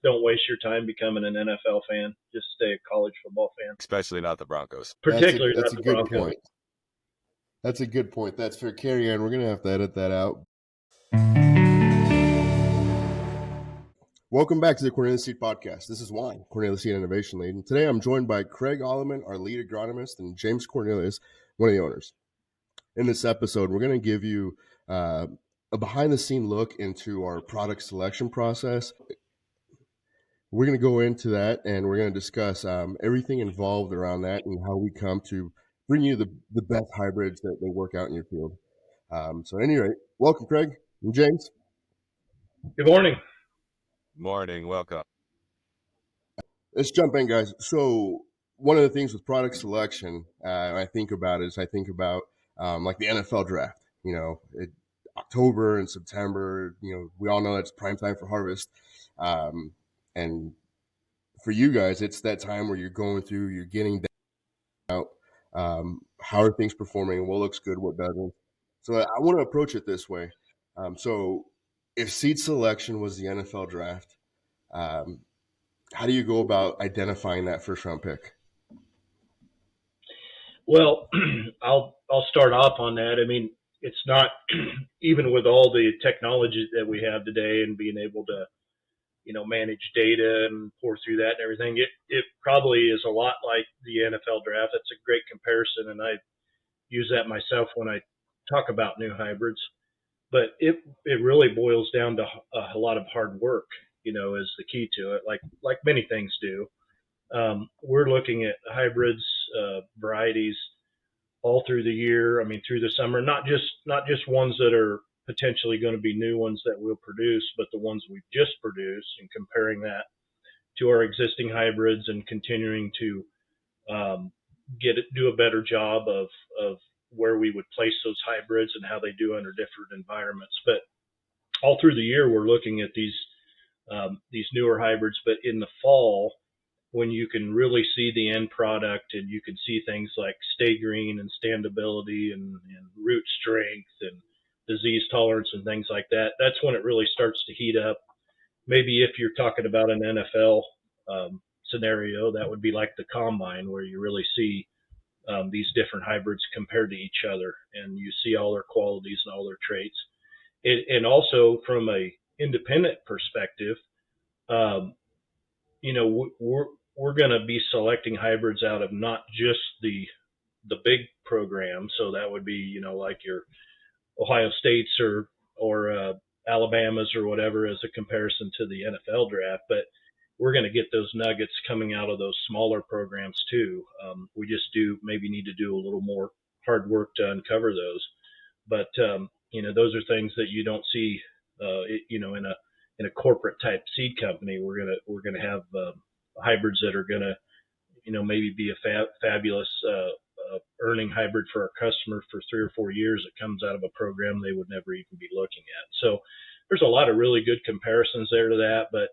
don't waste your time becoming an NFL fan. Just stay a college football fan. Especially not the Broncos. Particularly that's not a the good Broncos. point. That's a good point. That's fair. Carry on. We're going to have to edit that out. Welcome back to the Cornelius Seed Podcast. This is Juan, Cornelius Seed Innovation Lead. And today I'm joined by Craig Alleman, our lead agronomist, and James Cornelius, one of the owners. In this episode, we're going to give you a behind-the-scene look into our product selection process. We're going to go into that, and we're going to discuss everything involved around that and how we come to bring you the best hybrids that work out in your field. So anyway, welcome, Craig and James. Good morning. Morning, welcome. Let's jump in, guys. So one of the things with product selection I think about like the NFL draft. October and September, we all know that's prime time for harvest. And for you guys, it's that time where you're going through, you're getting out, how are things performing, what looks good, what doesn't. So I want to approach it this way. So if seed selection was the NFL draft, how do you go about identifying that first round pick? Well, I'll start off on that. I mean, it's not even with all the technology that we have today and being able to, manage data and pour through that and everything. It probably is a lot like the NFL draft. That's a great comparison, and I use that myself when I talk about new hybrids. But it really boils down to a lot of hard work, is the key to it, like many things do. We're looking at hybrids, varieties all through the year. I mean, through the summer, not just ones that are potentially going to be new ones that we'll produce, but the ones we've just produced, and comparing that to our existing hybrids and continuing to do a better job of where we would place those hybrids and how they do under different environments. But all through the year, we're looking at these newer hybrids. But in the fall, when you can really see the end product and you can see things like stay green and standability and root strength and disease tolerance and things like that, that's when it really starts to heat up. Maybe if you're talking about an NFL scenario, that would be like the combine, where you really see these different hybrids compared to each other, and you see all their qualities and all their traits. And also from a independent perspective, we're going to be selecting hybrids out of not just the big program. So that would be, like your Ohio States or Alabama's or whatever as a comparison to the NFL draft, but we're going to get those nuggets coming out of those smaller programs too. We just maybe need to do a little more hard work to uncover those. But, those are things that you don't see, in a corporate type seed company. We're going to have hybrids that are going to, maybe be a fabulous earning hybrid for our customer for 3 or 4 years. It comes out of a program they would never even be looking at. So there's a lot of really good comparisons there to that. But,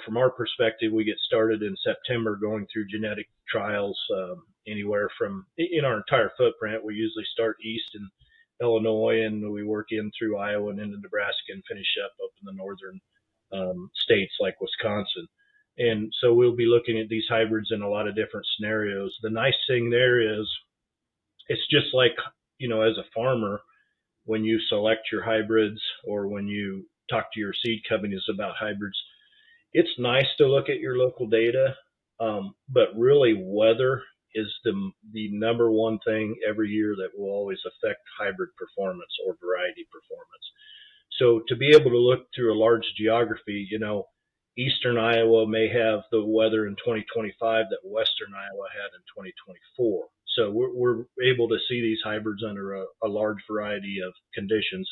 from our perspective, we get started in September going through genetic trials anywhere from in our entire footprint. We usually start east in Illinois, and we work in through Iowa and into Nebraska and finish up in the northern states like Wisconsin. And so we'll be looking at these hybrids in a lot of different scenarios. The nice thing there is it's just like, as a farmer, when you select your hybrids or when you talk to your seed companies about hybrids, it's nice to look at your local data, but really weather is the number one thing every year that will always affect hybrid performance or variety performance. So to be able to look through a large geography, Eastern Iowa may have the weather in 2025 that Western Iowa had in 2024. So we're able to see these hybrids under a large variety of conditions,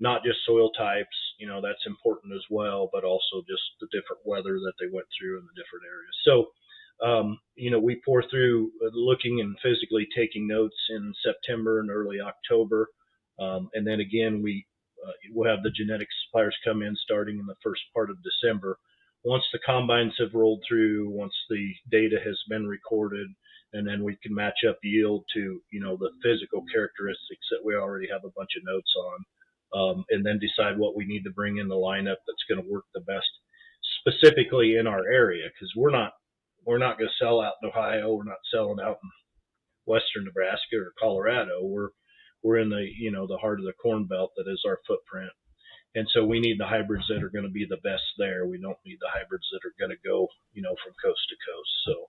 not just soil types, that's important as well, but also just the different weather that they went through in the different areas. So, we pour through looking and physically taking notes in September and early October. And then again, we'll have the genetic suppliers come in starting in the first part of December. Once the combines have rolled through, once the data has been recorded, and then we can match up yield to, the physical characteristics that we already have a bunch of notes on, and then decide what we need to bring in the lineup that's going to work the best specifically in our area, because we're not going to sell out in Ohio. We're not selling out in western Nebraska or Colorado. We're in the heart of the Corn Belt that is our footprint. And so we need the hybrids that are going to be the best there. We don't need the hybrids that are going to go, from coast to coast. So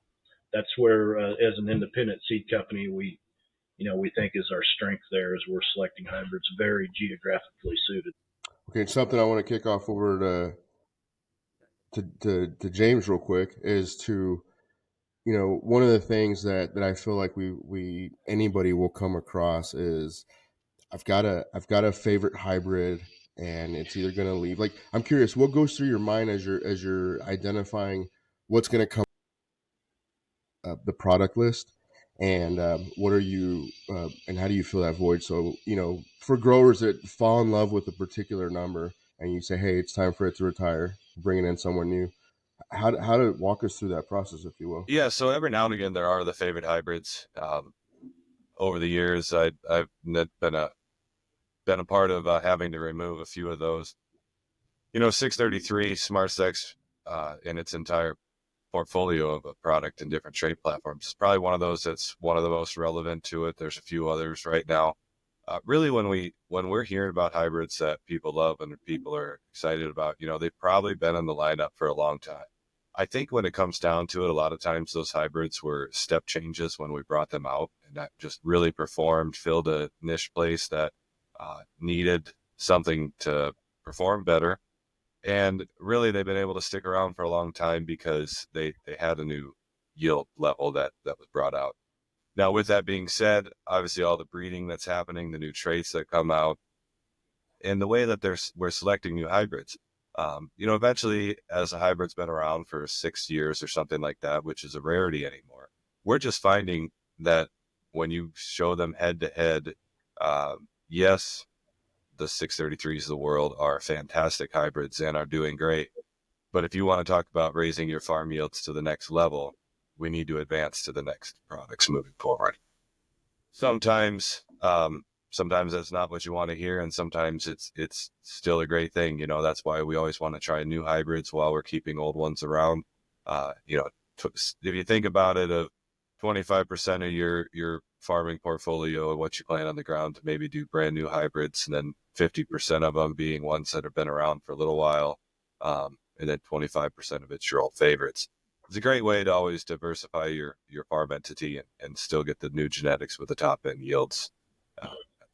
that's where, as an independent seed company, we think is our strength there, is we're selecting hybrids very geographically suited. Okay, something I want to kick off over to James real quick is to, one of the things that I feel like we anybody will come across is I've got a favorite hybrid, and it's either going to leave. Like, I'm curious, what goes through your mind as you're identifying what's going to come the product list, and what are you and how do you fill that void? So, for growers that fall in love with a particular number, and you say, hey, it's time for it to retire, bringing in someone new. How to walk us through that process, if you will? Yeah, so every now and again there are the favorite hybrids. Over the years, I've been a part of having to remove a few of those. 633 SmartSex in its entire portfolio of a product and different trade platforms is probably one of those that's one of the most relevant to it. There's a few others right now. Really, when we're hearing about hybrids that people love and people are excited about, they've probably been in the lineup for a long time. I think when it comes down to it, a lot of times those hybrids were step changes when we brought them out, and that just really performed, filled a niche place that needed something to perform better. And really, they've been able to stick around for a long time because they had a new yield level that was brought out. Now, with that being said, obviously all the breeding that's happening, the new traits that come out, and the way that we're selecting new hybrids. Eventually, as a hybrid's been around for 6 years or something like that, which is a rarity anymore, we're just finding that when you show them head to head, yes, the 633s of the world are fantastic hybrids and are doing great. But if you want to talk about raising your farm yields to the next level, we need to advance to the next products moving forward. Sometimes that's not what you want to hear, and sometimes it's still a great thing. That's why we always want to try new hybrids while we're keeping old ones around. If you think about it, of 25% of your farming portfolio and what you plant on the ground to maybe do brand new hybrids, and then 50% of them being ones that have been around for a little while, and then 25% of it's your old favorites. It's a great way to always diversify your farm entity and still get the new genetics with the top end yields at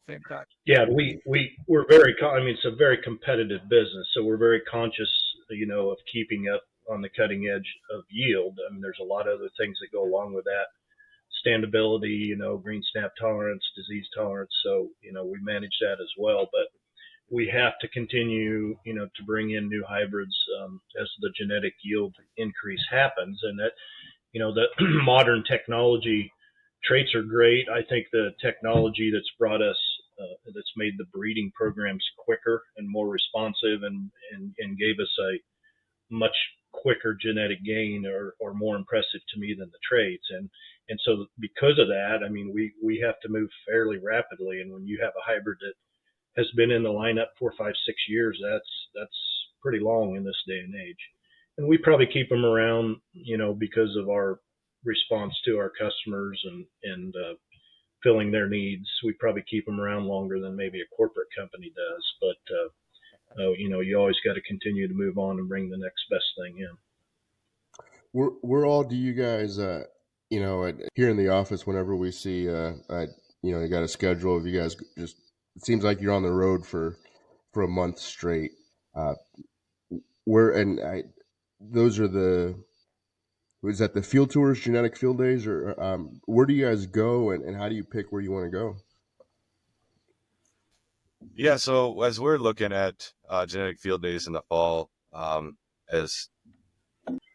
the same time. Yeah, we're it's a very competitive business, so we're very conscious, of keeping up on the cutting edge of yield. I mean, there's a lot of other things that go along with that. Standability, green snap tolerance, disease tolerance. So, we manage that as well. But we have to continue, to bring in new hybrids as the genetic yield increase happens. And that, the modern technology traits are great. I think the technology that's brought us, that's made the breeding programs quicker and more responsive and gave us a much quicker genetic gain or more impressive to me than the traits. And so because of that, I mean, we have to move fairly rapidly. And when you have a hybrid that has been in the lineup 4, 5, 6 years, that's pretty long in this day and age. And we probably keep them around, because of our response to our customers and filling their needs. We probably keep them around longer than maybe a corporate company does. But, you always got to continue to move on and bring the next best thing in. Where all do you guys, here in the office, whenever we see, you got a schedule of you guys just, it seems like you're on the road for a month straight. Those are is that the field tours, genetic field days, or where do you guys go and how do you pick where you want to go? Yeah, so as we're looking at genetic field days in the fall, as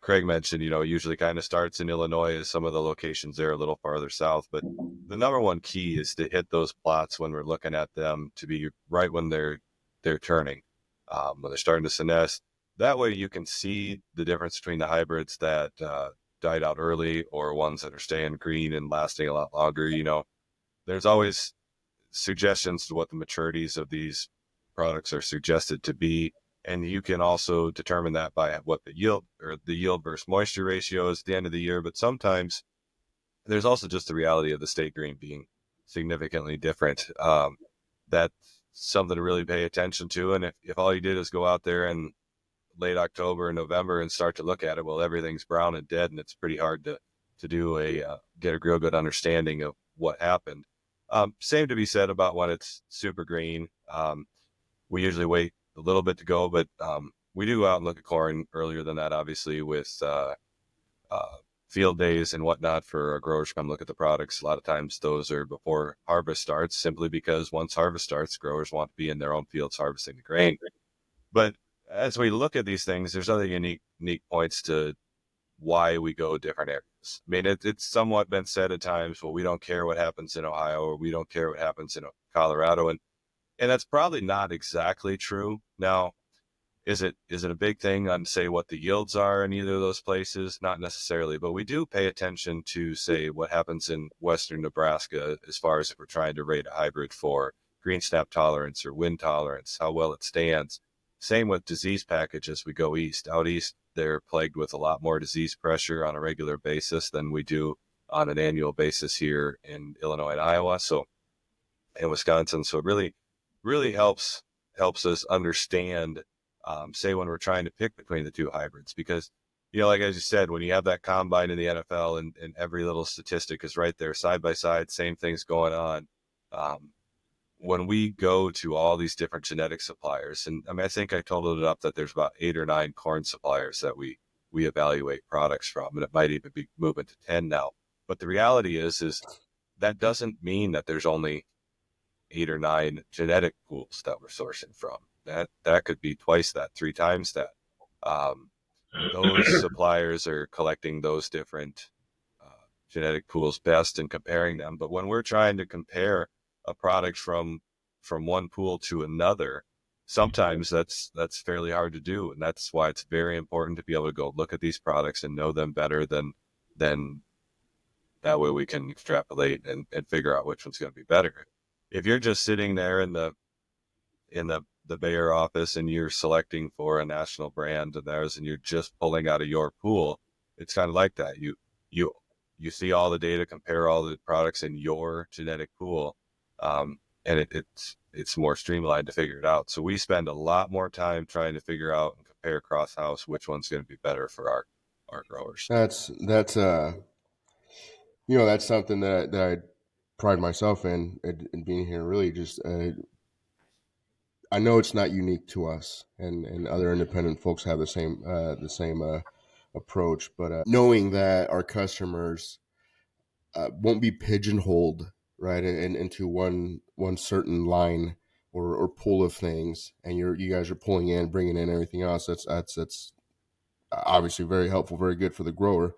Craig mentioned, usually kind of starts in Illinois, as some of the locations there are a little farther south. But the number one key is to hit those plots when we're looking at them to be right when they're turning, when they're starting to senesce. That way you can see the difference between the hybrids that died out early or ones that are staying green and lasting a lot longer. There's always suggestions to what the maturities of these products are suggested to be. And you can also determine that by what the yield versus moisture ratio is at the end of the year. But sometimes there's also just the reality of the state green being significantly different. That's something to really pay attention to. And if all you did is go out there in late October and November and start to look at it, well, everything's brown and dead, and it's pretty hard to do get a real good understanding of what happened. Same to be said about when it's super green. We usually wait a little bit to go, but we do go out and look at corn earlier than that, obviously, with field days and whatnot for our growers to come look at the products. A lot of times those are before harvest starts, simply because once harvest starts, growers want to be in their own fields harvesting the grain. But as we look at these things, there's other unique points to why we go different areas. I mean, it's somewhat been said at times, well, we don't care what happens in Ohio, or we don't care what happens in Colorado. And that's probably not exactly true. Now, is it a big thing on, say, what the yields are in either of those places? Not necessarily, but we do pay attention to, say, what happens in western Nebraska as far as if we're trying to rate a hybrid for green snap tolerance or wind tolerance, how well it stands. Same with disease package as we go east. Out east, they're plagued with a lot more disease pressure on a regular basis than we do on an annual basis here in Illinois and Iowa, so in Wisconsin. So it really helps us understand, say, when we're trying to pick between the two hybrids, because, like as you said, when you have that combine in the NFL and every little statistic is right there side by side, same things going on. When we go to all these different genetic suppliers, and I mean, I think I totaled it up that there's about 8 or 9 corn suppliers that we evaluate products from, and it might even be moving to 10 now. But the reality is that doesn't mean that there's only 8 or 9 genetic pools that we're sourcing from. That could be twice that, 3 times that. Those suppliers are collecting those different genetic pools best and comparing them. But when we're trying to compare a product from one pool to another, sometimes that's fairly hard to do, and that's why it's very important to be able to go look at these products and know them better than that way we can extrapolate and figure out which one's going to be better. If you're just sitting there in the Bayer office and you're selecting for a national brand of theirs and you're just pulling out of your pool, it's kind of like that. You see all the data, compare all the products in your genetic pool, and it's more streamlined to figure it out. So we spend a lot more time trying to figure out and compare cross house which one's going to be better for our growers. That's that's something that I pride myself in being here. Really, just I know it's not unique to us, and other independent folks have the same approach. But knowing that our customers won't be pigeonholed right into one certain line or pool of things, and you guys are pulling in, bringing in everything else. That's obviously very helpful, very good for the grower.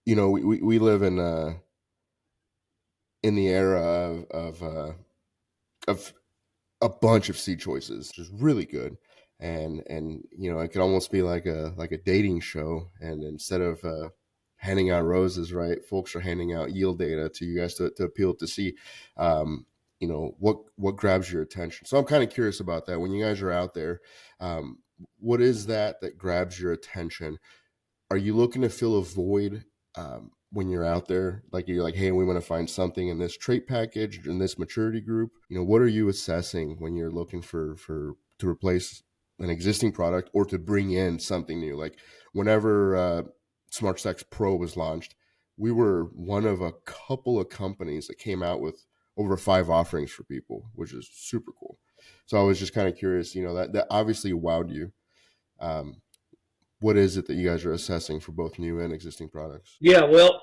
We live in the era of a bunch of seed choices, which is really good. And it could almost be like a dating show. And instead of handing out roses, right, folks are handing out yield data to you guys to appeal to see, what grabs your attention. So I'm kind of curious about that. When you guys are out there, what is that grabs your attention? Are you looking to fill a void when you're out there? Like you're like, hey, we want to find something in this trait package, in this maturity group. What are you assessing when you're looking for to replace an existing product or to bring in something new? Like whenever SmartStax Pro was launched, we were one of a couple of companies that came out with over 5 offerings for people, which is super cool. So I was just kind of curious, that obviously wowed you. What is it that you guys are assessing for both new and existing products? Yeah, well,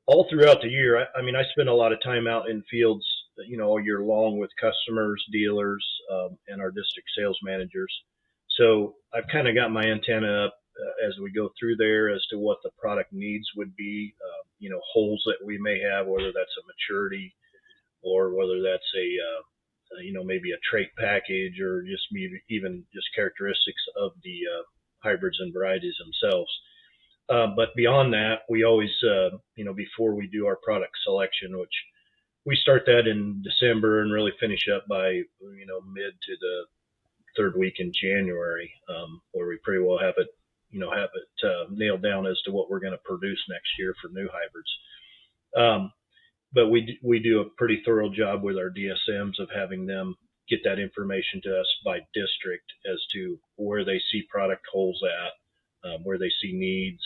all throughout the year, I mean, I spend a lot of time out in fields, all year long with customers, dealers, and our district sales managers. So I've kind of got my antenna up as we go through there as to what the product needs would be, holes that we may have, whether that's a maturity or whether that's maybe a trait package or just maybe even just characteristics of the hybrids and varieties themselves. But beyond that, we always, before we do our product selection, which we start that in December and really finish up by, mid to the third week in January, where we pretty well have it, nailed down as to what we're going to produce next year for new hybrids. But we do a pretty thorough job with our DSMs of having them get that information to us by district as to where they see product holes at, where they see needs,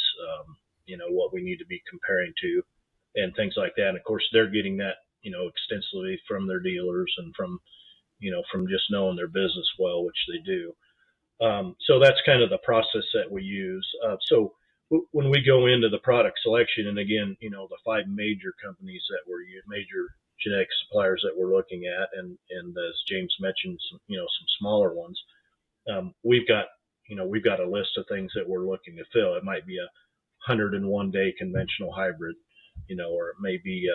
what we need to be comparing to, and things like that. And of course, they're getting that, extensively from their dealers and from just knowing their business well, which they do. So that's kind of the process that we use. So when we go into the product selection, and again, the 5 major companies that we're major genetic suppliers that we're looking at, and as James mentioned, some smaller ones, we've got a list of things that we're looking to fill. It might be a 101-day conventional hybrid, or it may be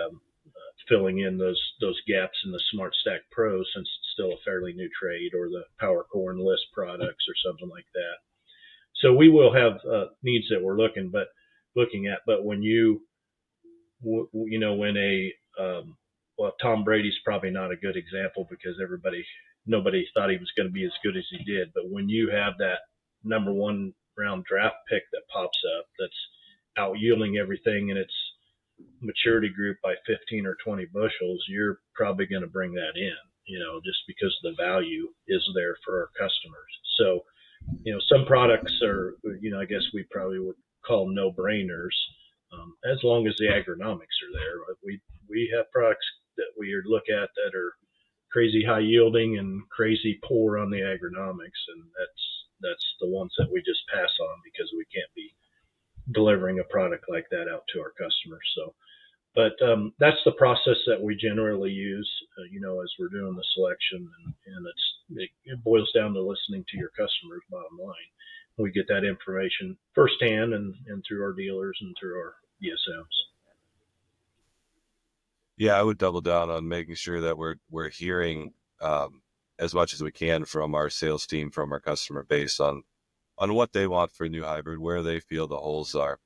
filling in those gaps in the Smart Stack Pro, since it's still a fairly new trade, or the Power Corn list products or something like that. So we will have needs that we're looking at. But when Tom Brady's probably not a good example, because nobody thought he was going to be as good as he did. But when you have that number 1 round draft pick that pops up, that's out yielding everything in its maturity group by 15 or 20 bushels, you're probably going to bring that in, just because the value is there for our customers. So, some products are, I guess we probably would call no-brainers, as long as the agronomics are there. We have products that we look at that are crazy high yielding and crazy poor on the agronomics, and that's the ones that we just pass on, because we can't be delivering a product like that out to our customers. So, but that's the process that we generally use, as we're doing the selection, and it boils down to listening to your customers. Bottom line, we get that information firsthand and through our dealers and through our DSMs. Yeah, I would double down on making sure that we're hearing as much as we can from our sales team, from our customer base, on what they want for a new hybrid, where they feel the holes are.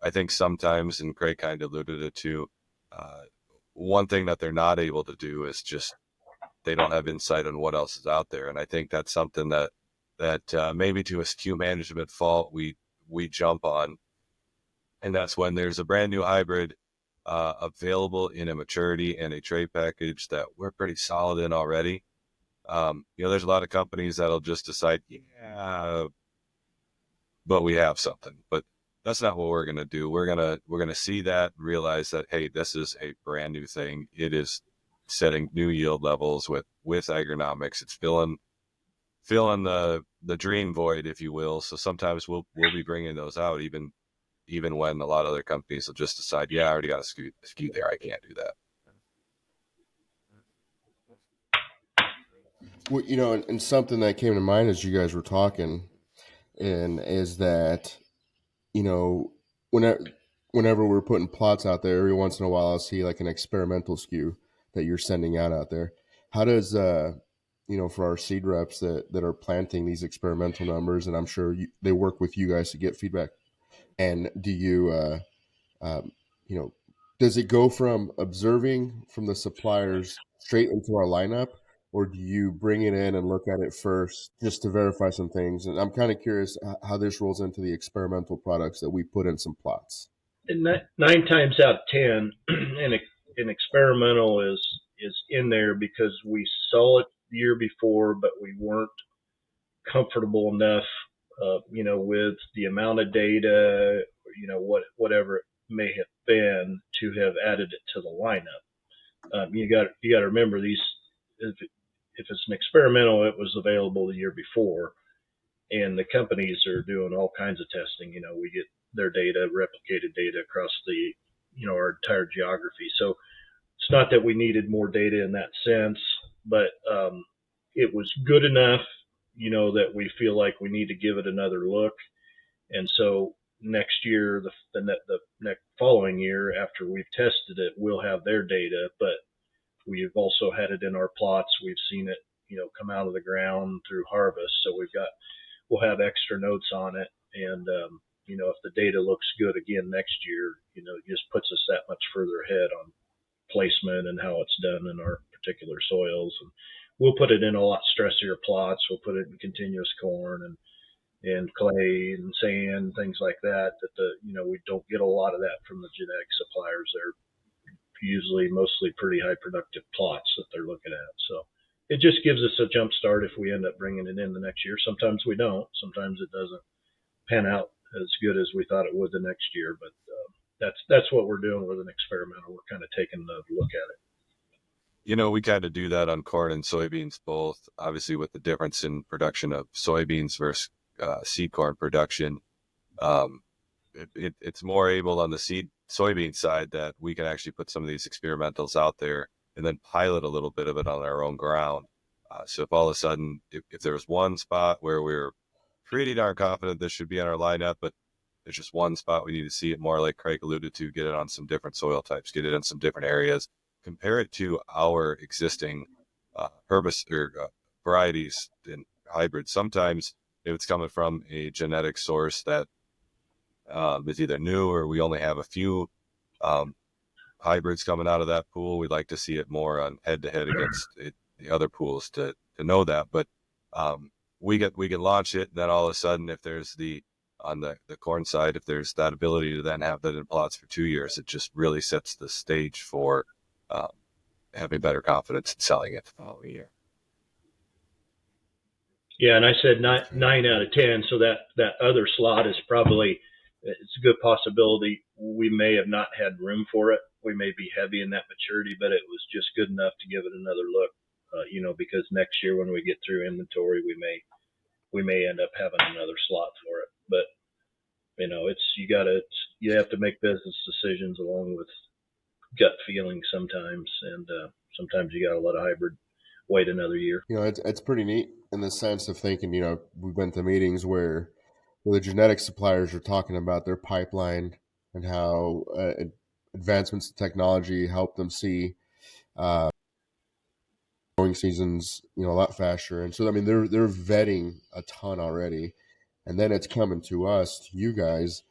I think sometimes, and Craig kind of alluded it to, one thing that they're not able to do is just, they don't have insight on what else is out there. And I think that's something that maybe to a SKU management fault we jump on. And that's when there's a brand new hybrid available in a maturity and a trade package that we're pretty solid in already. There's a lot of companies that'll just decide, but we have something. But that's not what we're going to do. We're going to see that, realize that, hey, this is a brand new thing. It is setting new yield levels with agronomics. It's filling the dream void, if you will. So sometimes we'll be bringing those out, even when a lot of other companies will just decide, I already got a SKU there, I can't do that. Well, and something that came to mind as you guys were talking, and is that, whenever we're putting plots out there, every once in a while I'll see like an experimental SKU that you're sending out there. How does for our seed reps that are planting these experimental numbers, and I'm sure they work with you guys to get feedback, and do you does it go from observing from the suppliers straight into our lineup, or do you bring it in and look at it first just to verify some things? And I'm kind of curious how this rolls into the experimental products that we put in some plots. And 9 times out of 10, an experimental is in there because we saw it the year before, but we weren't comfortable enough, with the amount of data, whatever it may have been, to have added it to the lineup. You got to remember, these, if it's an experimental, it was available the year before, and the companies are doing all kinds of testing. We get their data, replicated data across the, our entire geography. So it's not that we needed more data in that sense, but it was good enough, that we feel like we need to give it another look. And so next year, the next following year, after we've tested it, we'll have their data, but we've also had it in our plots. We've seen it, come out of the ground through harvest. So we'll have extra notes on it. And, if the data looks good again next year, it just puts us that much further ahead placement and how it's done in our particular soils. And we'll put it in a lot stressier plots. We'll put it in continuous corn and clay and sand, things like that, we don't get a lot of that from the genetic suppliers. They're usually mostly pretty high productive plots that they're looking at. So it just gives us a jump start if we end up bringing it in the next year. Sometimes we don't. Sometimes it doesn't pan out as good as we thought it would the next year. But that's what we're doing with an experimental. We're kind of taking a look at it. We kind of do that on corn and soybeans both, obviously with the difference in production of soybeans versus seed corn production. It's more able on the soybean side that we can actually put some of these experimentals out there and then pilot a little bit of it on our own ground. So if all of a sudden, if there's one spot where we're pretty darn confident this should be on our lineup, but there's just one spot we need to see it more, like Craig alluded to, get it on some different soil types, get it in some different areas, compare it to our existing varieties and hybrids. Sometimes if it's coming from a genetic source that is either new or we only have a few hybrids coming out of that pool, we'd like to see it more on head-to-head against the other pools to know that. But we can launch it, and then all of a sudden, if there's on the corn side, if there's that ability to then have that in plots for 2 years, it just really sets the stage for having better confidence in selling it all year. Yeah, and I said 9 out of 10, so that other slot is probably, it's a good possibility we may have not had room for it. We may be heavy in that maturity, but it was just good enough to give it another look, because next year when we get through inventory, we may end up having another slot for it. But, you have to make business decisions along with gut feeling sometimes, and sometimes you got to let a hybrid wait another year. It's pretty neat in the sense of thinking, we've been to meetings where the genetic suppliers are talking about their pipeline and how advancements in technology help them see growing seasons, a lot faster. And so, they're vetting a ton already, and then it's coming to us, to you guys,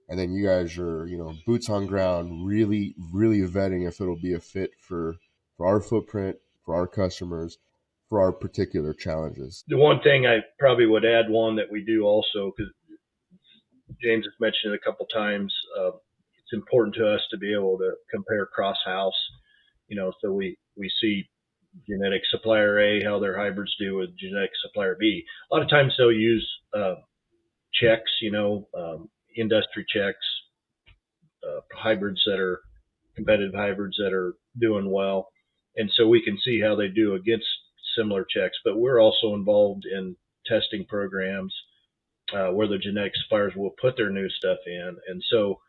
and then you guys are, boots on ground, really, really vetting if it'll be a fit for our footprint, for our customers, for our particular challenges. The one thing I probably would add, Juan, that we do also, because James has mentioned it a couple times, it's important to us to be able to compare cross-house, so we see genetic supplier A, how their hybrids do with genetic supplier B. A lot of times they'll use checks, industry checks, hybrids that are competitive hybrids that are doing well. And so we can see how they do against similar checks, but we're also involved in testing programs where the genetic suppliers will put their new stuff in. And so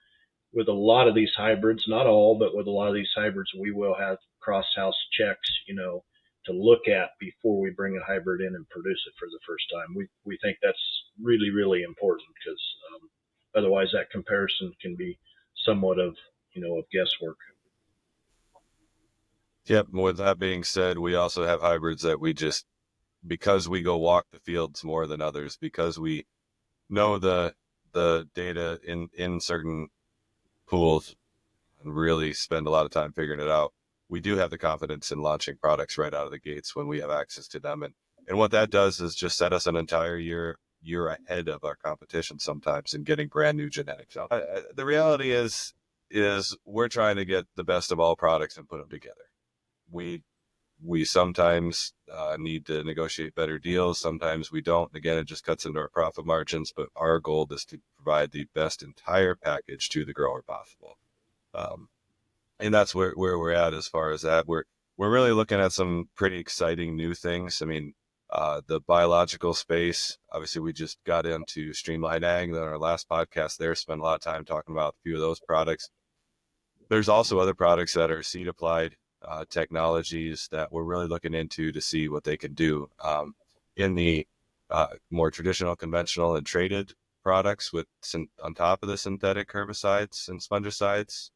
with a lot of these hybrids, not all, but with a lot of these hybrids, we will have cross-house checks, to look at before we bring a hybrid in and produce it for the first time. We think that's really, really important because otherwise that comparison can be somewhat of guesswork. Yep. With that being said, we also have hybrids that because we go walk the fields more than others, because we know the data in certain pools and really spend a lot of time figuring it out, we do have the confidence in launching products right out of the gates when we have access to them. And what that does is just set us an entire year ahead of our competition sometimes in getting brand new genetics out. The reality is we're trying to get the best of all products and put them together. We sometimes need to negotiate better deals. Sometimes we don't. Again, it just cuts into our profit margins, but our goal is to provide the best entire package to the grower possible. And that's where we're at as far as that. We're really looking at some pretty exciting new things. The biological space, obviously we just got into Streamline Ag on our last podcast there, spent a lot of time talking about a few of those products. There's also other products that are seed applied technologies that we're really looking into to see what they can do in the more traditional, conventional, and traded products on top of the synthetic herbicides and fungicides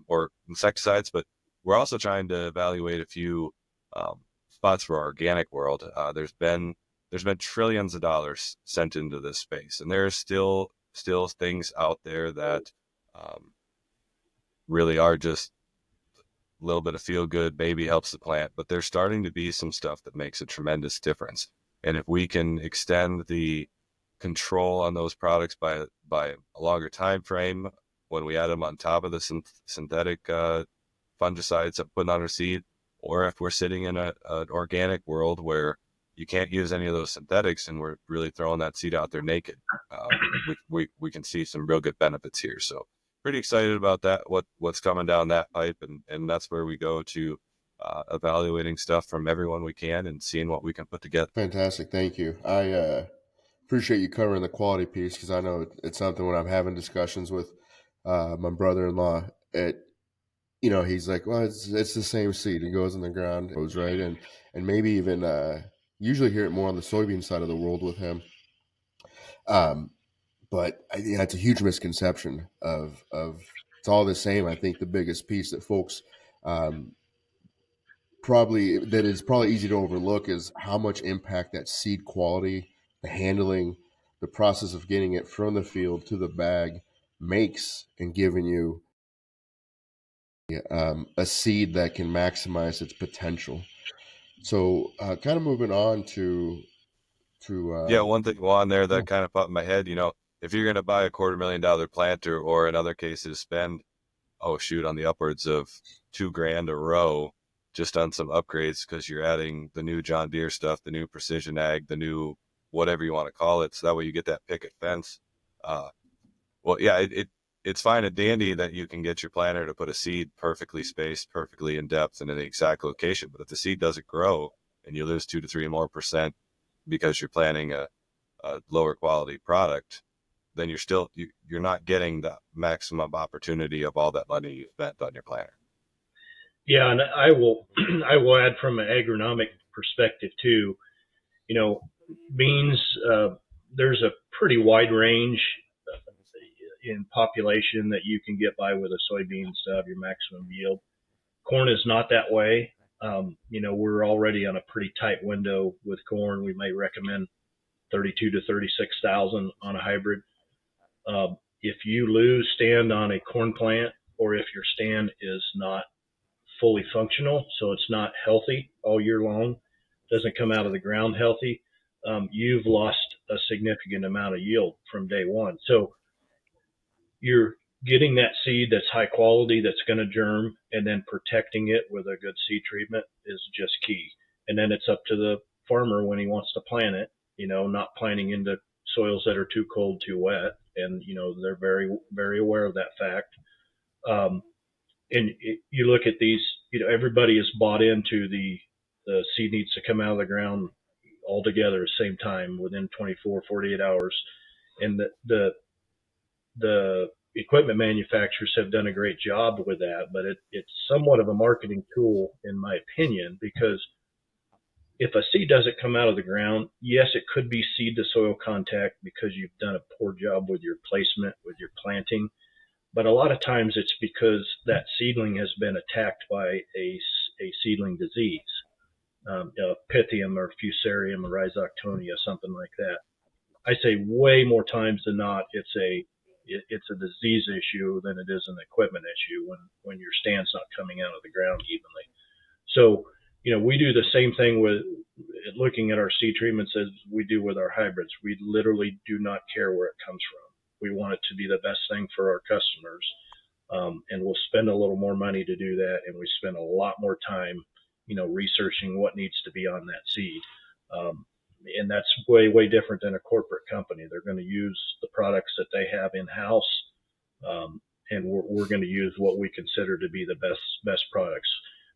or insecticides. But we're also trying to evaluate a few spots for our organic world. There's been trillions of dollars sent into this space, and there's still things out there that really are just little bit of feel good, maybe helps the plant, but there's starting to be some stuff that makes a tremendous difference. And if we can extend the control on those products by a longer time frame when we add them on top of the synthetic fungicides that put on our seed, or if we're sitting in an organic world where you can't use any of those synthetics and we're really throwing that seed out there naked, we can see some real good benefits here. So pretty excited about that, what's coming down that pipe, and that's where we go to evaluating stuff from everyone we can and seeing what we can put together. Fantastic. Thank you. I appreciate you covering the quality piece, because I know it's something when I'm having discussions with my brother-in-law, he's like, well, it's the same seed. It goes in the ground, it goes right, and maybe even usually hear it more on the soybean side of the world with him. But it's a huge misconception of it's all the same. I think the biggest piece that folks probably easy to overlook is how much impact that seed quality, the handling, the process of getting it from the field to the bag makes in giving you a seed that can maximize its potential. So kind of moving on to one thing, Juan, there that kind of popped in my head, if you're going to buy a $250,000 planter, or in other cases spend, on the upwards of $2,000 a row just on some upgrades, because you're adding the new John Deere stuff, the new precision ag, the new whatever you want to call it, so that way you get that picket fence. It's fine and dandy that you can get your planter to put a seed perfectly spaced, perfectly in depth, and in the exact location, but if the seed doesn't grow and you lose 2 to 3 more percent because you're planting a lower quality product, then you're not getting the maximum opportunity of all that money you spent on your planter. Yeah, and I will add from an agronomic perspective too. Beans, there's a pretty wide range in population that you can get by with a soybeans to have your maximum yield. Corn is not that way. We're already on a pretty tight window with corn. We may recommend 32 to 36,000 on a hybrid. If you lose stand on a corn plant, or if your stand is not fully functional, so it's not healthy all year long, doesn't come out of the ground healthy, you've lost a significant amount of yield from day one. So you're getting that seed that's high quality, that's going to germ, and then protecting it with a good seed treatment is just key. And then it's up to the farmer when he wants to plant it, not planting into soils that are too cold, too wet. And, they're very, very aware of that fact. You look at these, everybody is bought into the seed needs to come out of the ground all together at the same time within 24, 48 hours. And the equipment manufacturers have done a great job with that, but it's somewhat of a marketing tool, in my opinion, because if a seed doesn't come out of the ground, yes, it could be seed to soil contact because you've done a poor job with your placement, with your planting. But a lot of times it's because that seedling has been attacked by a seedling disease, Pythium or Fusarium or Rhizoctonia, something like that. I say way more times than not, it's a disease issue than it is an equipment issue when your stand's not coming out of the ground evenly. So, we do the same thing with looking at our seed treatments as we do with our hybrids. We literally do not care where it comes from. We want it to be the best thing for our customers, and we'll spend a little more money to do that, and we spend a lot more time, researching what needs to be on that seed. And that's way, way different than a corporate company. They're going to use the products that they have in-house, and we're going to use what we consider to be the best products.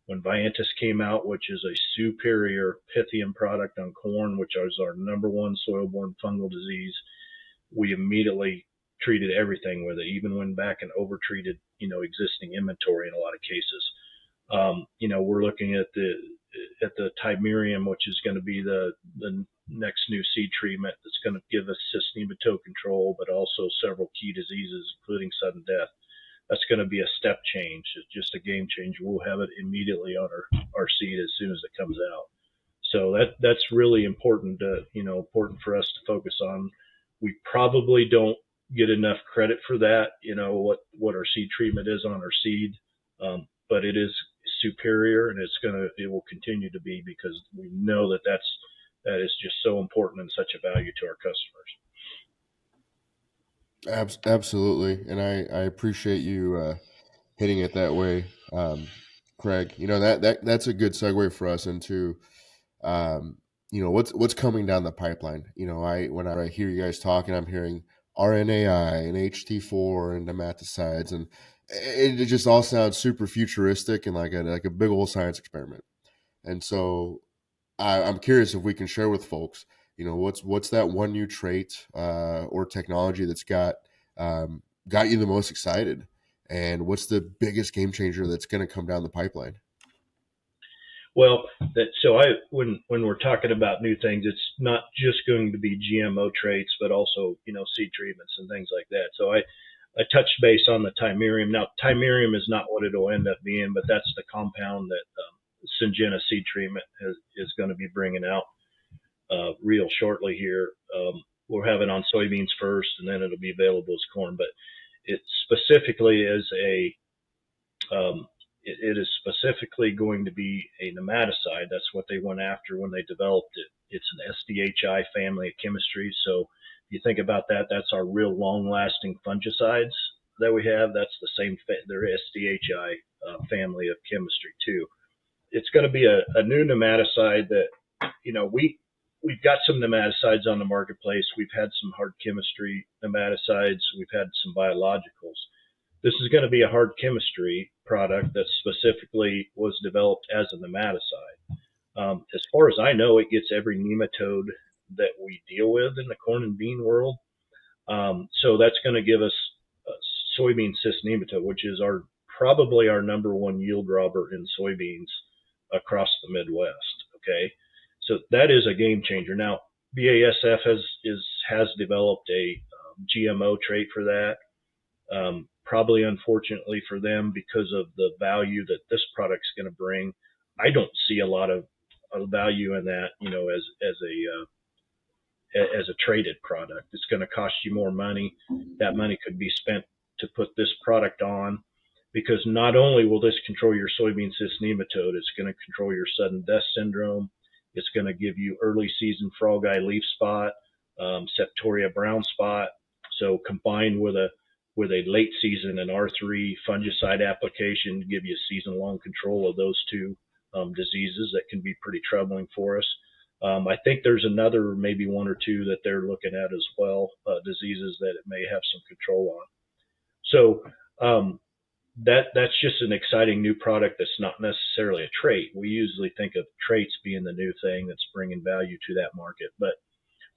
When Viantis came out, which is a superior Pythium product on corn, which is our number one soil-borne fungal disease, we immediately treated everything with it, even went back and overtreated, existing inventory in a lot of cases. We're looking at the Timerium, which is going to be the next new seed treatment that's going to give us cyst nematode control, but also several key diseases, including sudden death. That's going to be a step change. It's just a game changer. We'll have it immediately on our seed as soon as it comes out. So that's really important important for us to focus on. We probably don't get enough credit for that, what our seed treatment is on our seed. But it is superior, and it will continue to be, because we know that that is just so important and such a value to our customers. Absolutely, and I appreciate you hitting it that way, Craig. That's a good segue for us into what's coming down the pipeline. When I hear you guys talking, I'm hearing RNAi and HT4 and nematicides, and it just all sounds super futuristic and like a big old science experiment. And so I'm curious if we can share with folks, what's that one new trait or technology that's got you the most excited, and what's the biggest game changer that's going to come down the pipeline? Well, when we're talking about new things, it's not just going to be GMO traits, but also seed treatments and things like that. So I touched base on the Timerium. Now, Timerium is not what it'll end up being, but that's the compound that Syngenta Seed Treatment is going to be bringing out real shortly here. We'll have it on soybeans first, and then it'll be available as corn. But it specifically is it is specifically going to be a nematicide. That's what they went after when they developed it. It's an SDHI family of chemistry. So if you think about that, that's our real long-lasting fungicides that we have. That's the same, they're SDHI family of chemistry too. It's going to be a new nematicide that, we've got some nematicides on the marketplace. We've had some hard chemistry nematicides. We've had some biologicals. This is going to be a hard chemistry product that specifically was developed as a nematicide. As far as I know, it gets every nematode that we deal with in the corn and bean world. So that's going to give us a soybean cyst nematode, which is probably our number one yield robber in soybeans across the Midwest. Okay, so that is a game changer. Now, BASF has developed a GMO trait for that. Probably unfortunately for them, because of the value that this product's going to bring. I don't see a lot of value in that, as a traded product. It's going to cost you more money. That money could be spent to put this product on, because not only will this control your soybean cyst nematode, it's going to control your sudden death syndrome. It's going to give you early season frog eye leaf spot, Septoria brown spot. So combined with a late season and R3 fungicide application to give you season-long control of those two diseases that can be pretty troubling for us. I think there's another, maybe one or two that they're looking at as well, diseases that it may have some control on. So that's just an exciting new product that's not necessarily a trait. We usually think of traits being the new thing that's bringing value to that market, but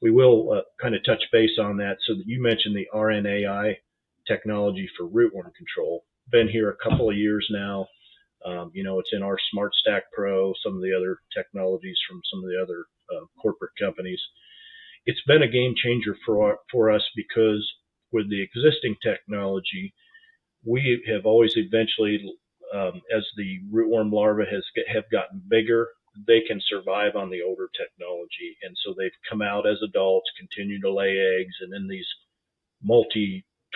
we will kind of touch base on that. So that you mentioned the RNAi technology for rootworm control. Been here a couple of years now. It's in our Smart Stack Pro, some of the other technologies from some of the other corporate companies. It's been a game changer for us, because with the existing technology, we have always eventually, as the rootworm larvae have gotten bigger, they can survive on the older technology. And so they've come out as adults, continue to lay eggs, and in these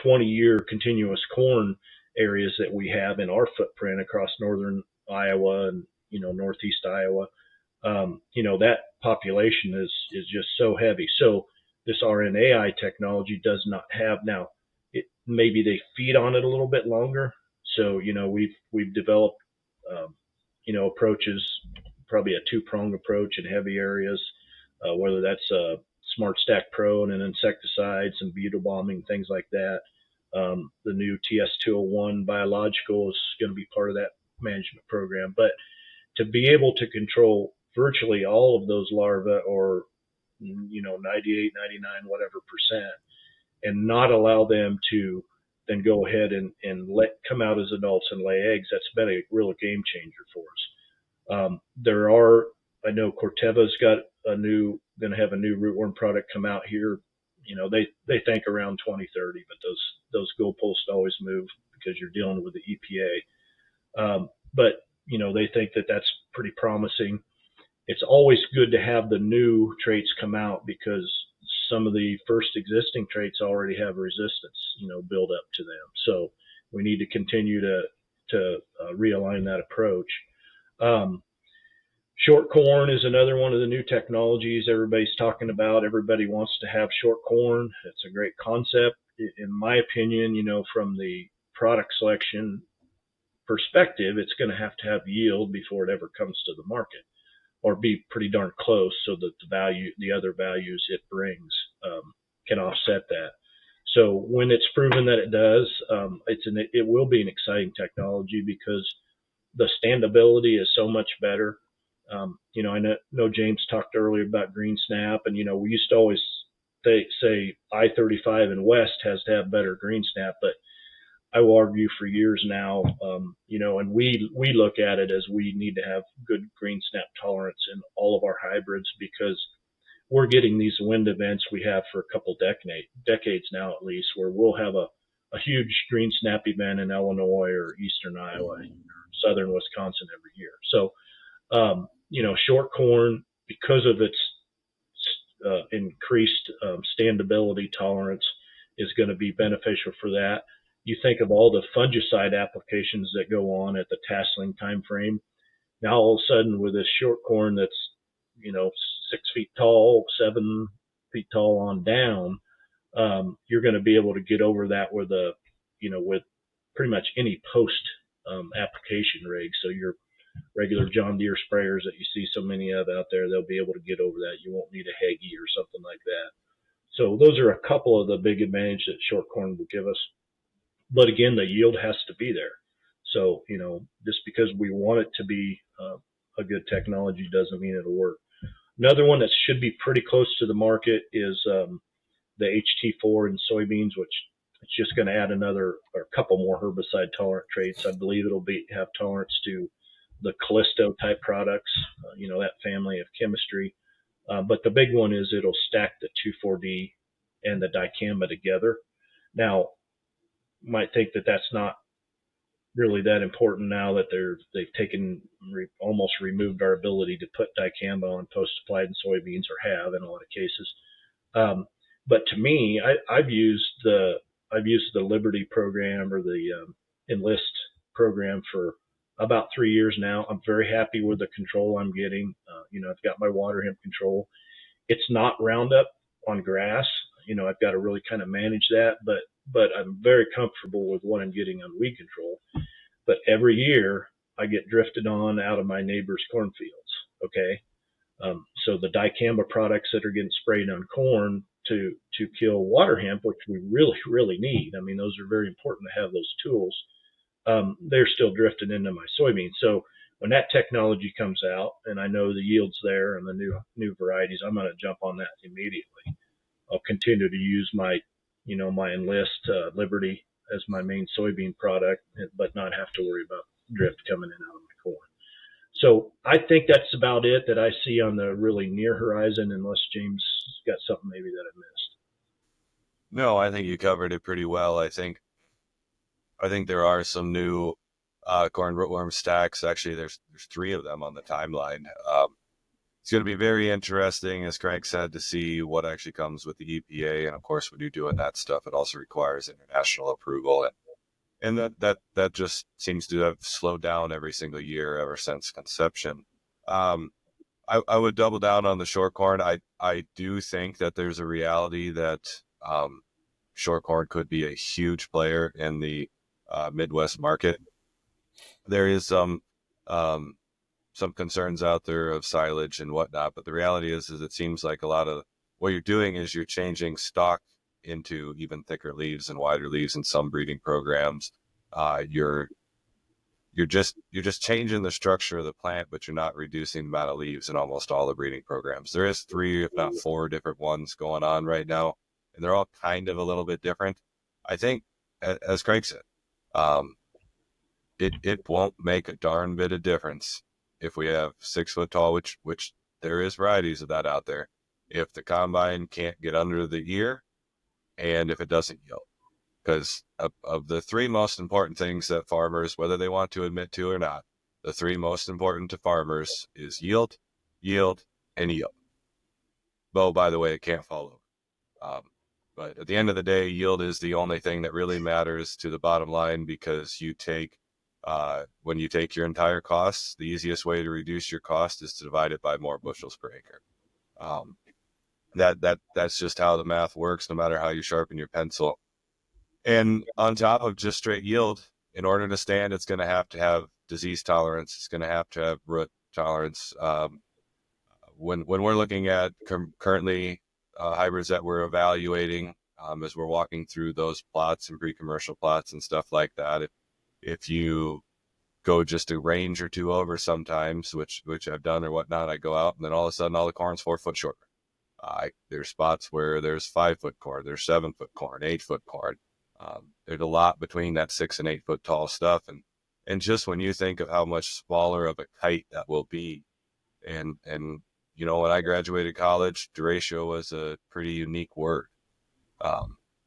20-year continuous corn areas that we have in our footprint across northern Iowa and northeast Iowa, that population is just so heavy. So this RNAi technology does not have, now maybe they feed on it a little bit longer. So we've developed approaches, probably a two-pronged approach in heavy areas, whether that's Smart Stack Pro and an insecticide, some beetle bombing, things like that. The new TS201 biological is going to be part of that management program. But to be able to control virtually all of those larvae, or 98, 99, whatever percent, and not allow them to then go ahead and come out as adults and lay eggs, that's been a real game changer for us. I know Corteva's going to have a new rootworm product come out here. They think around 2030, but those goalposts always move because you're dealing with the EPA. But they think that that's pretty promising. It's always good to have the new traits come out, because some of the first existing traits already have resistance, build up to them. So we need to continue to realign that approach. Um, Short corn is another one of the new technologies everybody's talking about. Everybody wants to have short corn. It's a great concept. In my opinion, from the product selection perspective, it's going to have yield before it ever comes to the market, or be pretty darn close, so that the other values it brings, can offset that. So when it's proven that it does, it will be an exciting technology because the standability is so much better. I know James talked earlier about green snap, and we used to always say I-35 and West has to have better green snap, but I will argue for years now, and we look at it as we need to have good green snap tolerance in all of our hybrids, because we're getting these wind events we have for a couple decades now, at least, where we'll have a huge green snap event in Illinois or eastern Iowa or southern Wisconsin every year. So, short corn, because of its increased standability tolerance, is going to be beneficial for that. You think of all the fungicide applications that go on at the tasseling time frame. Now all of a sudden, with this short corn that's 6 feet tall, 7 feet tall on down, you're going to be able to get over that with with pretty much any post application rig. So your regular John Deere sprayers that you see so many of out there, they'll be able to get over that. You won't need a Hagee or something like that. So those are a couple of the big advantages that short corn will give us. But again, the yield has to be there. So, just because we want it to be a good technology doesn't mean it'll work. Another one that should be pretty close to the market is the HT4 in soybeans, which it's just going to add another or a couple more herbicide tolerant traits. I believe it'll have tolerance to the Callisto type products, that family of chemistry. But the big one is it'll stack the 2,4-D and the dicamba together. Now, you might think that that's not really that important now that they've taken almost removed our ability to put dicamba on post-applied in soybeans, or have in a lot of cases. But to me, I've used the Liberty program, or the Enlist program, for about 3 years now. I'm very happy with the control I'm getting. I've got my water hemp control. It's not Roundup on grass. I've got to really kind of manage that, but I'm very comfortable with what I'm getting on weed control. But every year I get drifted on out of my neighbor's cornfields. Okay. So the dicamba products that are getting sprayed on corn to kill water hemp, which we really, really need. I mean, those are very important to have those tools. They're still drifting into my soybeans. So when that technology comes out and I know the yield's there and the new varieties, I'm going to jump on that immediately. I'll continue to use my Enlist Liberty as my main soybean product, but not have to worry about drift coming in out of my corn. So I think that's about it that I see on the really near horizon, unless James got something maybe that I missed. No, I think you covered it pretty well. I think there are some new corn rootworm stacks. Actually, there's 3 of them on the timeline. It's going to be very interesting, as Craig said, to see what actually comes with the EPA. And of course, when you're doing that stuff, it also requires international approval. And that just seems to have slowed down every single year ever since conception. I would double down on the short corn. I do think that there's a reality that short corn could be a huge player in the Midwest market. There is some concerns out there of silage and whatnot, but the reality is it seems like a lot of what you're doing is you're changing stock into even thicker leaves and wider leaves in some breeding programs. You're just changing the structure of the plant, but you're not reducing the amount of leaves in almost all the breeding programs. There is 3, if not 4 different ones going on right now, and they're all kind of a little bit different. I think, as Craig said, it won't make a darn bit of difference if we have 6 foot tall, which there is varieties of that out there, if the combine can't get under the ear and if it doesn't yield. Because of the 3 most important things that farmers, whether they want to admit to or not, the 3 most important to farmers is yield, and yield. Well, by the way, it can't fall over. But at the end of the day, yield is the only thing that really matters to the bottom line, because you take When you take your entire costs, the easiest way to reduce your cost is to divide it by more bushels per acre. Um, that's just how the math works, no matter how you sharpen your pencil. And on top of just straight yield, in order to stand, it's going to have disease tolerance. It's going to have root tolerance. When we're looking at currently hybrids that we're evaluating, as we're walking through those plots and pre-commercial plots and stuff like that, if you go just a range or two over sometimes, which I've done or whatnot, I go out and then all of a sudden all the corn's 4 foot shorter. There's spots where there's 5 foot corn, there's 7 foot corn, 8 foot corn. There's a lot between that 6 and 8 foot tall stuff. And just when you think of how much smaller of a kite that will be, and when I graduated college, duratio was a pretty unique word.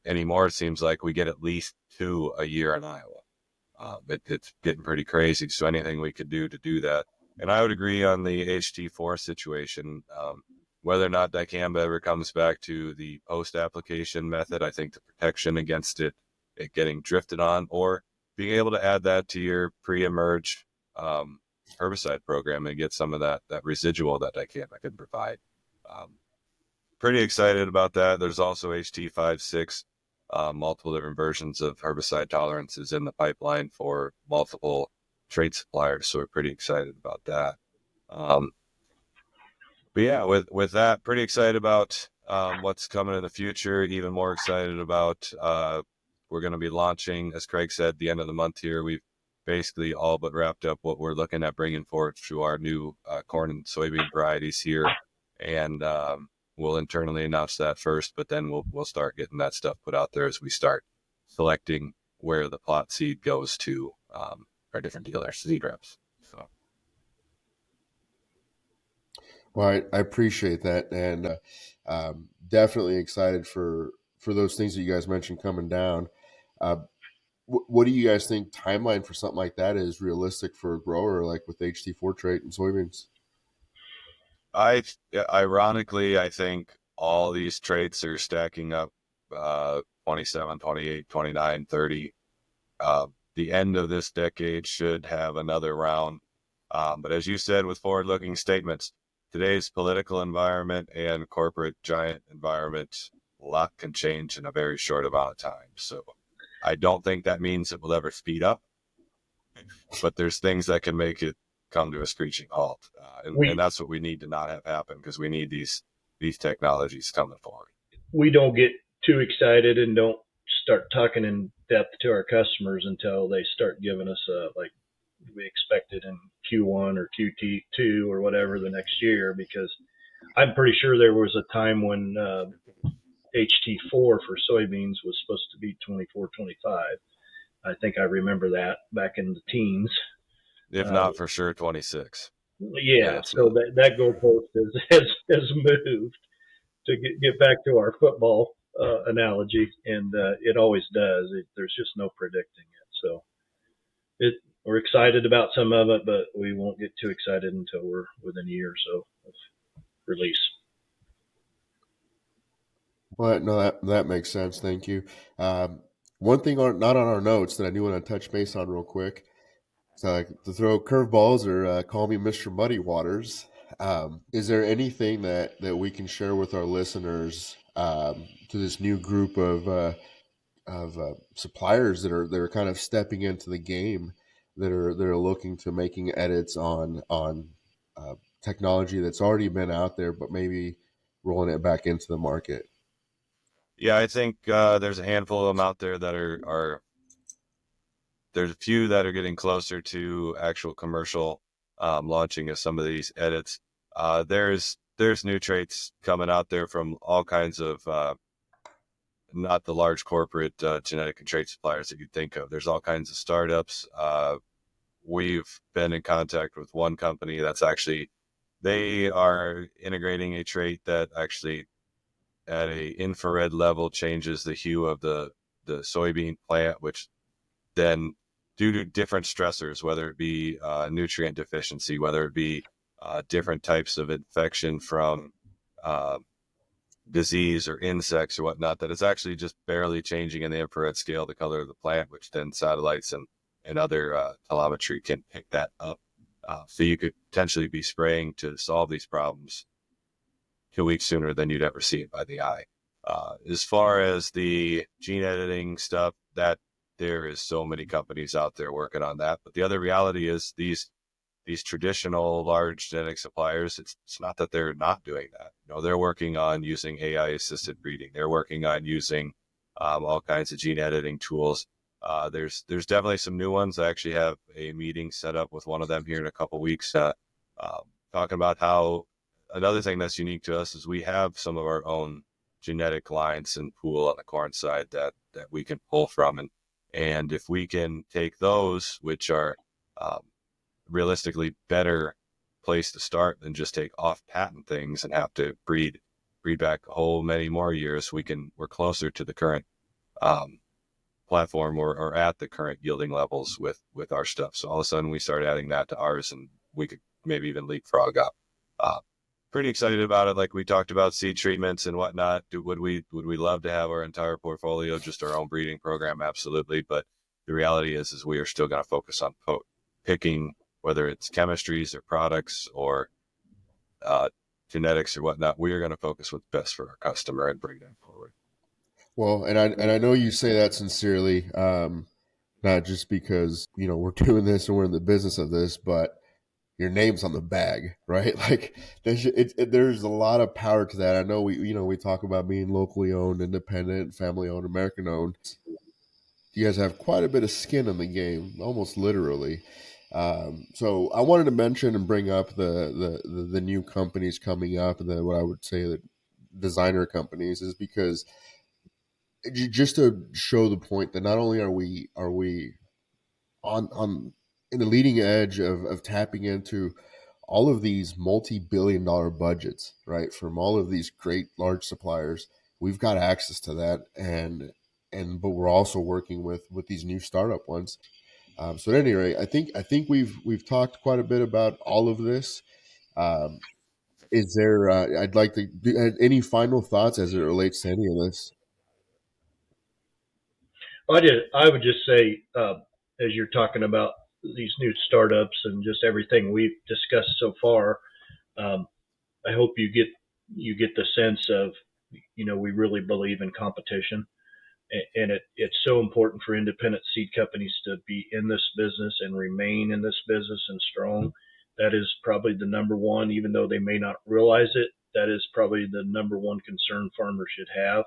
Anymore, it seems like we get at least 2 a year in Iowa. It's getting pretty crazy. So anything we could do to do that. And I would agree on the HT4 situation. Whether or not dicamba ever comes back to the post-application method, I think the protection against it getting drifted on, or being able to add that to your pre-emerge herbicide program and get some of that residual that dicamba can provide. Pretty excited about that. There's also HT56, multiple different versions of herbicide tolerances in the pipeline for multiple trait suppliers. So we're pretty excited about that. But yeah, with that, pretty excited about what's coming in the future. Even more excited about we're going to be launching, as Craig said, the end of the month here. We've basically all but wrapped up what we're looking at bringing forward to our new corn and soybean varieties here, and we'll internally announce that first. But then we'll start getting that stuff put out there as we start selecting where the plot seed goes to our different dealers, seed reps. So. Well, I appreciate that, and definitely excited for those things that you guys mentioned coming down. What do you guys think timeline for something like that is realistic for a grower, like with HT4 trait and soybeans? Ironically, I think all these traits are stacking up 27, 28, 29, 30. The end of this decade should have another round. But as you said, with forward-looking statements, today's political environment and corporate giant environment, a lot can change in a very short amount of time. So I don't think that means it will ever speed up, but there's things that can make it come to a screeching halt. And that's what we need to not have happen, because we need these technologies coming forward. We don't get too excited and don't start talking in depth to our customers until they start giving us like we expected in Q1 or Q2 or whatever the next year, because I'm pretty sure there was a time when HT4 for soybeans was supposed to be 24, 25. I think I remember that back in the teens. If not for sure, 26. Yeah, so that goalpost has moved to get back to our football analogy, and it always does. There's just no predicting it. So we're excited about some of it, but we won't get too excited until we're within a year or so of release. Well, no, that makes sense. Thank you. One thing not on our notes that I do want to touch base on real quick. So like to throw curveballs or call me Mr. Muddy Waters. Is there anything that we can share with our listeners to this new group of suppliers that are kind of stepping into the game, that are looking to making edits on technology that's already been out there, but maybe rolling it back into the market? Yeah, I think there's a handful of them out there that are there's a few that are getting closer to actual commercial launching of some of these edits. There's new traits coming out there from all kinds of not the large corporate genetic and trait suppliers that you'd think of. There's all kinds of startups. We've been in contact with one company that's actually, they are integrating a trait that actually at a infrared level changes the hue of the soybean plant, which then due to different stressors, whether it be nutrient deficiency, whether it be different types of infection from disease or insects or whatnot, that it's actually just barely changing in the infrared scale the color of the plant, which then satellites and and other telemetry can pick that up. So you could potentially be spraying to solve these problems 2 weeks sooner than you'd ever see it by the eye. As far as the gene editing stuff, that there is so many companies out there working on that. But the other reality is these traditional large genetic suppliers, it's not that they're not doing that. They're working on using AI assisted breeding. They're working on using all kinds of gene editing tools. There's definitely some new ones. I actually have a meeting set up with one of them here in a couple of weeks, talking about how another thing that's unique to us is we have some of our own genetic lines and pool on the corn side that we can pull from, and if we can take those, which are realistically better place to start than just take off patent things and have to breed back a whole many more years, we're closer to the current platform or at the current yielding levels with our stuff. So all of a sudden we start adding that to ours, and we could maybe even leapfrog up. Pretty excited about it. Like we talked about seed treatments and whatnot. Would we love to have our entire portfolio, just our own breeding program? Absolutely. But the reality is we are still going to focus on picking, whether it's chemistries or products or genetics or whatnot. We are going to focus what's best for our customer and bring that forward. Well, and I know you say that sincerely, not just because we're doing this and we're in the business of this, but your name's on the bag, right? Like there's a lot of power to that. I know we talk about being locally owned, independent, family owned, American owned. You guys have quite a bit of skin in the game, almost literally. So I wanted to mention and bring up the new companies coming up, and what I would say the designer companies, is because just to show the point that not only are we on in the leading edge of tapping into all of these multi-billion-dollar budgets, right, from all of these great large suppliers. We've got access to that, but we're also working with these new startup ones. So at any rate, I think we've talked quite a bit about all of this. Um, is there? I'd like to do any final thoughts as it relates to any of this. I would just say, as you're talking about these new startups and just everything we've discussed so far, um, I hope you get the sense of, we really believe in competition, and it's so important for independent seed companies to be in this business and remain in this business and strong. That is probably the number one, even though they may not realize it. That is probably the number one concern farmers should have,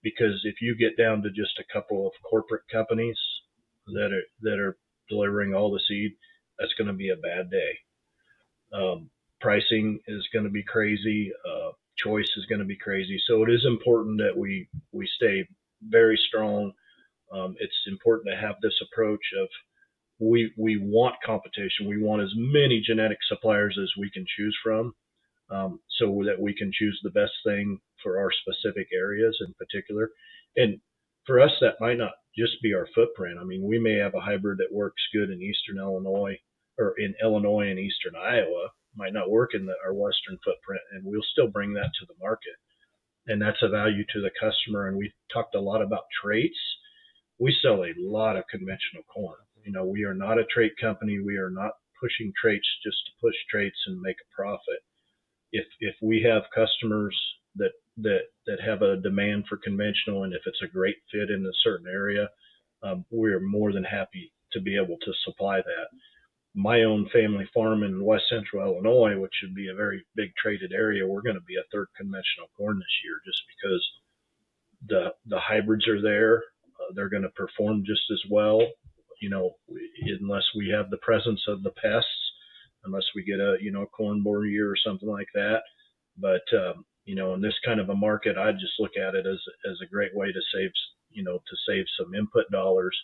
because if you get down to just a couple of corporate companies that are delivering all the seed, that's going to be a bad day. Pricing is going to be crazy. Choice is going to be crazy. So it is important that we stay very strong. It's important to have this approach of we want competition. We want as many genetic suppliers as we can choose from, so that we can choose the best thing for our specific areas in particular. And for us, that might not just be our footprint. I mean, we may have a hybrid that works good in eastern Illinois, or in Illinois and eastern Iowa, might not work in our western footprint, and we'll still bring that to the market. And that's a value to the customer. And we talked a lot about traits. We sell a lot of conventional corn. We are not a trait company. We are not pushing traits just to push traits and make a profit. If we have customers that have a demand for conventional, and if it's a great fit in a certain area, we're more than happy to be able to supply that. My own family farm in west central Illinois, which should be a very big traded area, we're going to be a third conventional corn this year, just because the hybrids are there. They're going to perform just as well, unless we have the presence of the pests, unless we get a corn borer year or something like that. But in this kind of a market, I just look at it as a great way to save some input dollars.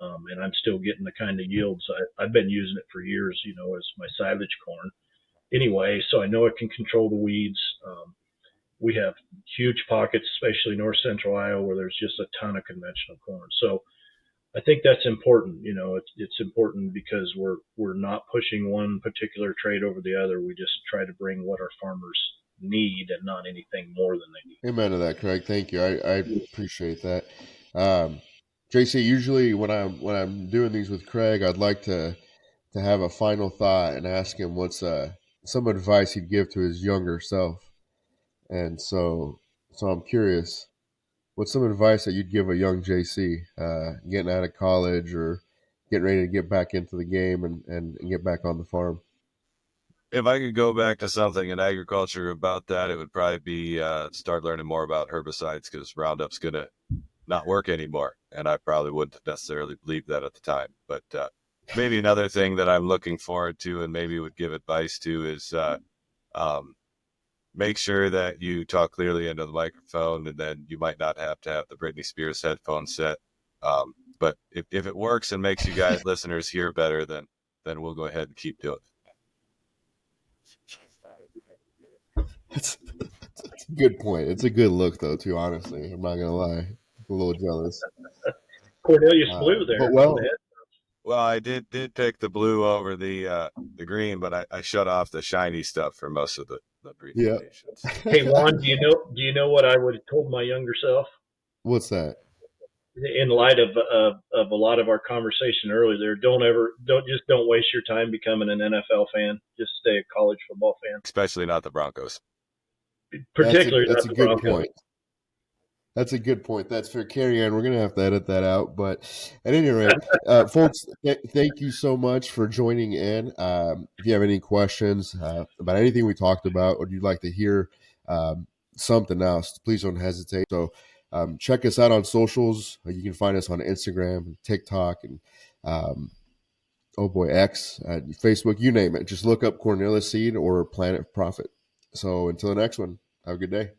And I'm still getting the kind of yields. I've been using it for years, as my silage corn. Anyway, so I know it can control the weeds. We have huge pockets, especially north central Iowa, where there's just a ton of conventional corn. So I think that's important. It's important because we're not pushing one particular trait over the other. We just try to bring what our farmers need and not anything more than they need. Amen to that, Craig. Thank you. I appreciate that. Um, JC, usually when I'm doing these with Craig, I'd like to have a final thought and ask him what's some advice he'd give to his younger self. And so I'm curious, what's some advice that you'd give a young JC getting out of college or getting ready to get back into the game and get back on the farm? If I could go back to something in agriculture about that, it would probably be start learning more about herbicides, because Roundup's going to not work anymore. And I probably wouldn't necessarily believe that at the time. But maybe another thing that I'm looking forward to and maybe would give advice to is make sure that you talk clearly into the microphone, and then you might not have to have the Britney Spears headphone set. But if it works and makes you guys listeners hear better, then we'll go ahead and keep doing it. It's a good point. It's a good look, though, too, honestly. I'm not going to lie. I'm a little jealous. Cornelius blue there. But well, Well, I did pick the blue over the green, but I shut off the shiny stuff for most of the presentations. Yeah. Hey, Juan, do you know what I would have told my younger self? What's that? In light of a lot of our conversation earlier there, don't waste your time becoming an NFL fan. Just stay a college football fan. Especially not the Broncos. Particularly that's a not the good Broncos. point. That's a good point. That's fair. Carry on. We're going to have to edit that out. But at any rate, folks, thank you so much for joining in. If you have any questions about anything we talked about, or you'd like to hear something else, please don't hesitate. So check us out on socials. You can find us on Instagram, TikTok, and X, Facebook, you name it. Just look up Cornelius Seed or Planet Profit. So until the next one, have a good day.